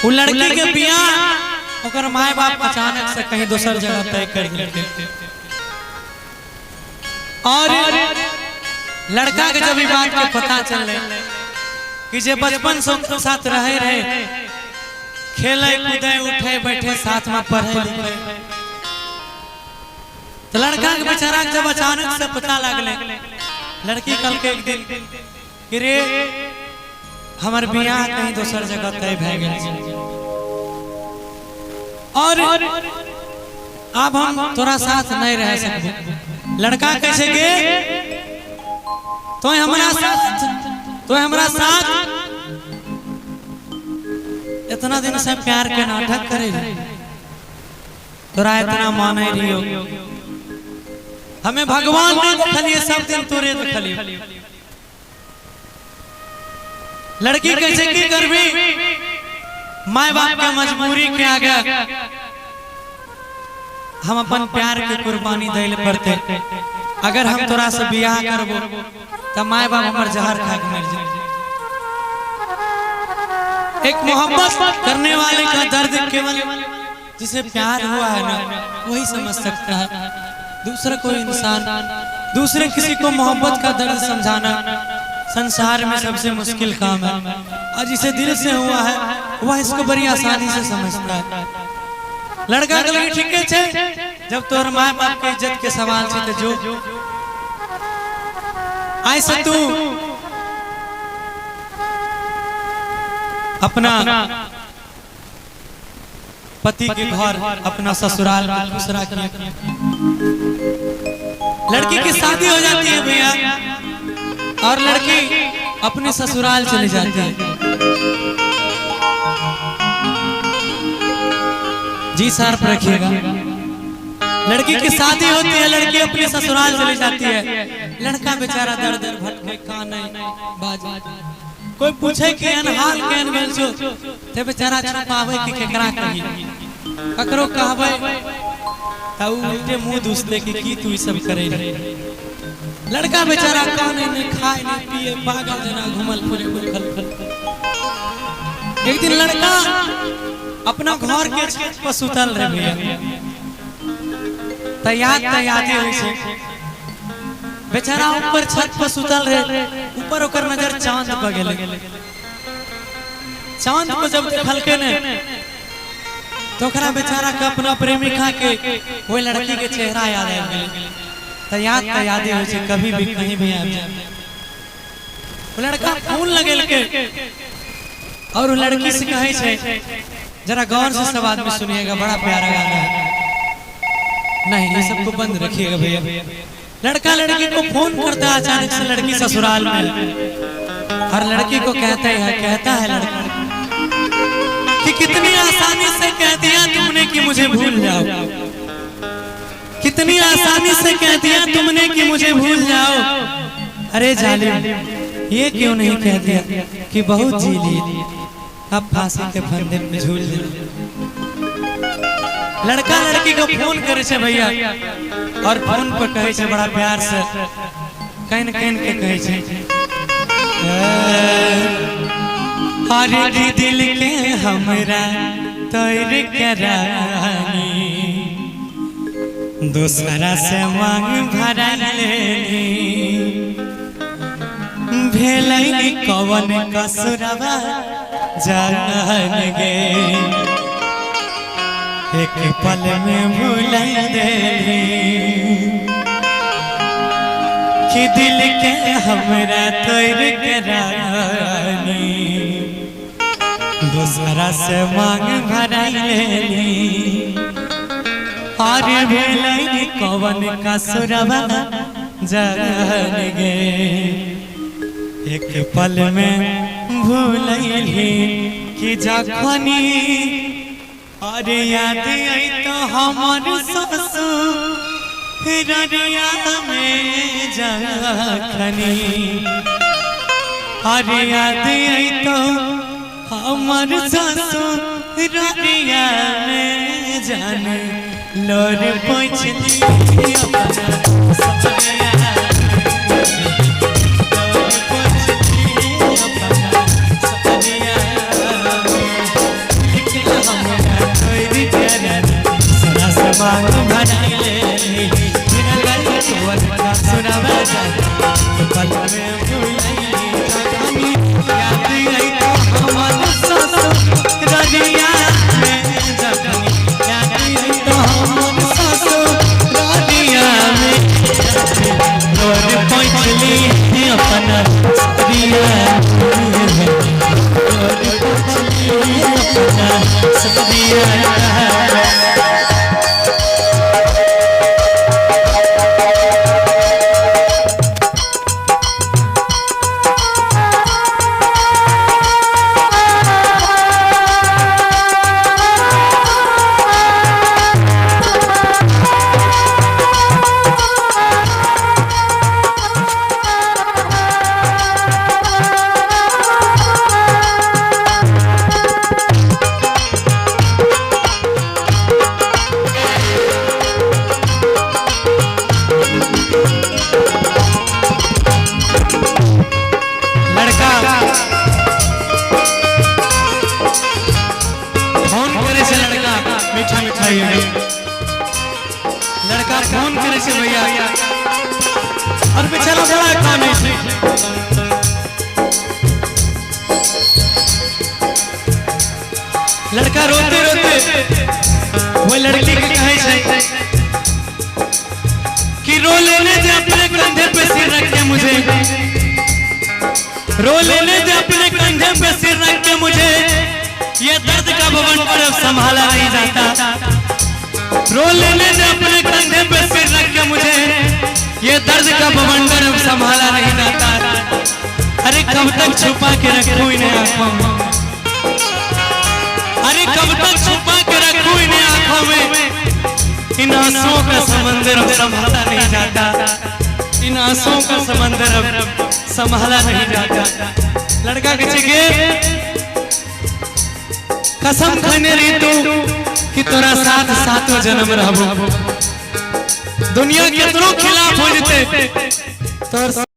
वो लड़की के बियाह ओकर माए बाप अचानक से कहीं दूसर जगह तय कर दिए और लड़का के जब ई बात के पता चले कि जे बचपन से उनके साथ रहे खेले कूदे उठे बैठे साथ में पढ़े लिखे तो लड़का के बेचारा जब अचानक से पता लगले लड़की कल के एक दिन कि रे हमार बियाह कहीं दूसर जगह तय भे गेल और अब हम तोरा साथ नहीं रह सकते। लड़का कैसे गे तो हमारा साथ इतना दिन से प्यार के नाटक करे तोरा इतना माने रहियो हमें भगवान ने देखलिए सब दिन तोरे देखलिए लड़की कैसे की करबी माय बाप का मजबूरी के आगे हम अपन प्यार के कुर्बानी दैले पड़ते। अगर हम तोरा से बियाह करबो त माय बाप हमर जहर खा के मर जाए। एक मोहब्बत करने वाले का दर्द केवल जिसे प्यार हुआ है ना वही समझ सकता है। दूसरा कोई इंसान दूसरे किसी को मोहब्बत का दर्द समझाना संसार में सबसे मुश्किल काम है और जिसे दिल से हुआ है वह इसको बड़ी आसानी से समझता है। लड़का के लगे ठीक है जब तोर माँ बाप के इज्जत के सवाल छे तो जो ऐसा तू अपना पति के घर अपना ससुराल दूसरा किया लड़की की शादी हो जाती है भैया और लड़की अपने ससुराल चली जाती है। जी सार्फ रखिएगा। लड़की की शादी होती है लड़की अपने ससुराल चली जाती है। लड़का बेचारा दर दर भटके काने बाज कोई पूछे कि अनहाल केन भेल छो ते बेचारा छुपावे कि केकरा कही ककरो कहबै त उल्टे मुंह दुसते कि की तू ई सब करे रे। लड़का बेचारा काने नहीं खाए नहीं पिए पागल जना घुमल फिरे उखल एक दिन लड़का अपना घर के छत पर सुतल रहे भैया तैयारी होई छे बेचारा ऊपर छत पर सुतल रहे ऊपर ओकर नजर चांद पर गेले। चांद को जब देखलके ने तो ओकरा बेचारा के अपना प्रेमिका के वो लड़की के चेहरा याद आ गेल। यादें हो छे कभी भी कहीं भी आ जाए। लड़का फोन लगेल के और लड़की से कहे छे जरा गौर से सब आदमी सुनिएगा बड़ा प्यारा गाना है। नहीं ये सबको बंद रखिएगा भैया। लड़का लड़की को फोन करता है अचानक से लड़की ससुराल में और लड़की को कहता है लड़का कि कितनी आसानी से कह दिया तुमने कि मुझे भूल जाओ। कितनी आसानी से कह दिया तुमने कि मुझे भूल जाओ। अरे जालिम ये क्यों नहीं कह दिया कि बहुत जी ली अब फांसी के फंदे में झूल जा। लड़का लड़की को फोन करे छे भैया और फोन पर कहे छे बड़ा प्यार से कहन के कहे छे हर दिल के हमरा तोर करानी दूसरा से मांग भरा लेनी भेलई कवन कसुरवा जान गे एक पल में भूल देली कि दिल के हमरा तोर करानी दूसरा से मांग भरा लेनी और भेलई कवन कसुरवा जान गे एक पल में भूलैली कि जखनी और याद आई तो हमर ससुररिया में जखनी और याद आई तो हमर ससुररिया में जान लोर पोछली अपना सपना अरमान भराइले बिना गई तोर का सुनावे पल में भुलाइले कहानी याद आई तो हमर ससुर रजिया में जखनी याद आई तो हमर ससुर रजिया में रोड पहुंचली अपना दिया रोड पहुंचली अपना सदिया लड़का फोन करे से भैया और बेचारा बड़ा काम है लड़का रोते रोते वो लड़की के कहे छै कि रो लेने दे अपने कंधे पे सिर रख के मुझे रो लेने दे अपने कंधे पे सिर रख के मुझे ये दर्द का बवंडर संभाला नहीं जाता रो लेने दे अपने कंधे पे सिर रख के मुझे ये दर्द का बवंडर संभाला नहीं जाता अरे कब तक छुपा के रखूं इन्हें आंखों में अरे कब तक छुपा के रखूं इन्हें आंखों में इन आंसुओं का समंदर अब संभाला नहीं जाता इन आंसुओं का समंदर अब संभाला नहीं जाता लड़का कहे गे कसम खाने रे तू कि तोरा साथ सातों जन्म रहबो दुनिया के खिलाफ हो जते तोर